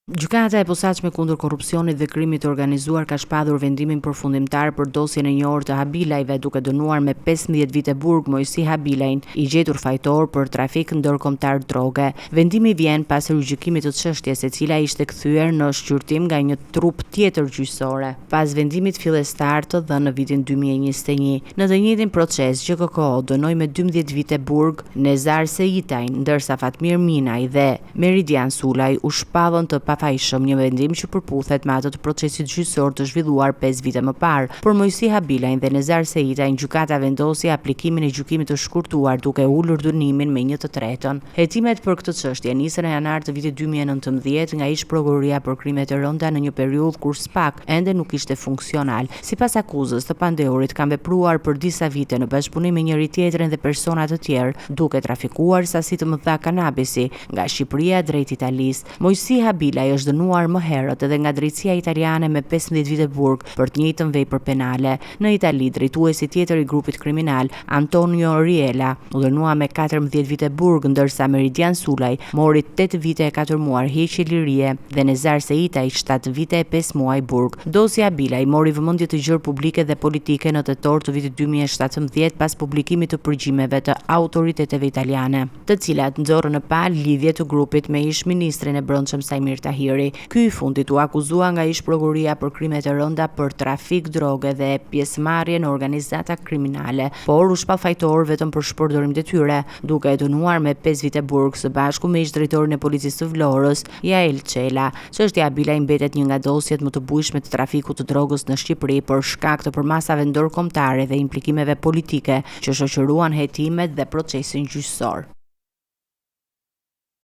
Gjykata e posaçme kundër korrupsionit dhe krimit të organizuar ka shpadhur vendimin përfundimtar për dosjen e një orë të Habilajve, duke dënuar me 15 vite burg Mojsi Habilajin, i gjetur fajtor për trafik ndërkombëtar droge. Vendimi vjen pas rigjykimit të çështjes, e cila ishte kthyer në shqyrtim nga një trup tjetër gjyqësore, pas vendimit fillestar të dhënë në vitin 2021. Në të njëjtin proces, GKK dënoi me 12 vite burg Nezar Seitajin, ndërsa Fatmir Minaj dhe Meridian Sulaj u shpallën të pafajshëm, një vendim që përputhet me atë të procesit gjyqësor të zhvilluar 5 vite më parë. Por Mojsi Habilajin dhe Nezar Seitajin, gjykata vendosi aplikimin e gjykimit të shkurtuar, duke ulur dënimin me 1/3. Hetimet për këtë çështje nisën në janar të vitit 2019 nga ish prokuroria për krime të rënda në një periudhë kur SPAK ende nuk ishte funksional. Sipas akuzës, të pandehurit kanë vepruar për disa vite në bashkëpunim me njëri tjetrin dhe persona të tjerë, duke trafikuar sasi të mëdha kanabisi nga Shqipëria drejt Italisë. Mojsi Habilaj është dënuar më herët edhe nga drejtësia italiane me 15 vite burg për të njëjtën vepër penale. Në Itali, drejtuesi tjetër i grupit kriminal, Antonio Riela, u dënua me 14 vite burg, ndërsa Meridian Sulaj mori 8 vite e 4 muaj heqje lirie dhe Nezar Seitaj 7 vite e 5 muaj burg. Dosja Habilaj mori vëmendje të gjerë publike dhe politike në tetor të vitit 2017 pas publikimit të përgjimeve të autoriteteve italiane, të cilat nxorrën në palë lidhje të grupit me ish ministrin e brendshëm Sajmir Tahiri. Ky i fundit u akuzua nga ish prokuroria për krime të rënda për trafik droge dhe pjesëmarrje në organizata kriminale, por u shpall fajtor vetëm për shpërdorim detyre, duke e dënuar me 5 vite burg së bashku me ish drejtorin e policisë së Vlorës, Jael Çela. Çështja e Habilaj mbetet një nga dosjet më të bujshme të trafikut të drogës në Shqipëri për shkak të përmasave ndërkombëtare dhe implikimeve politike që shoqëruan hetimet dhe procesin gjyqësor.